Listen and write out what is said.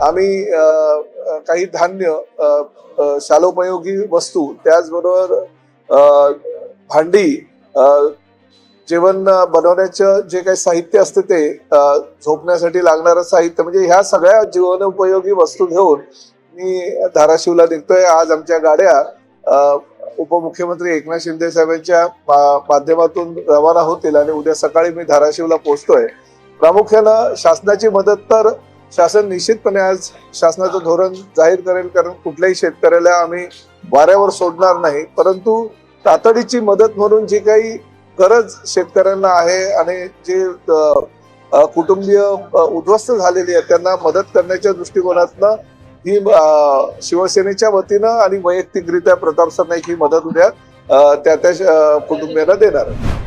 आम्ही काही धान्य, शालोपयोगी वस्तू, त्याचबरोबर भांडी, जेवण बनवण्याचं जे काही साहित्य असतं ते, झोपण्यासाठी लागणारं साहित्य, म्हणजे ह्या सगळ्या जीवनोपयोगी वस्तू घेऊन मी धाराशिवला निघतोय. आज आमच्या गाड्या उपमुख्यमंत्री एकनाथ शिंदे साहेबांच्या माध्यमातून रवाना होतील आणि उद्या सकाळी मी धाराशिवला पोहोचतोय. प्रामुख्यानं शासनाची मदत तर शासन निश्चितपणे आज शासनाचं धोरण जाहीर करेल, कारण कुठल्याही शेतकऱ्याला आम्ही वाऱ्यावर सोडणार नाही. परंतु तातडीची मदत म्हणून जी काही गरज शेतकऱ्यांना आहे आणि जे कुटुंबीय उद्ध्वस्त झालेली आहे त्यांना मदत करण्याच्या दृष्टिकोनातनं ही शिवसेनेच्या वतीनं आणि वैयक्तिकरित्या प्रताप सरनाईक ही मदत उद्या त्या कुटुंबियांना देणार आहे.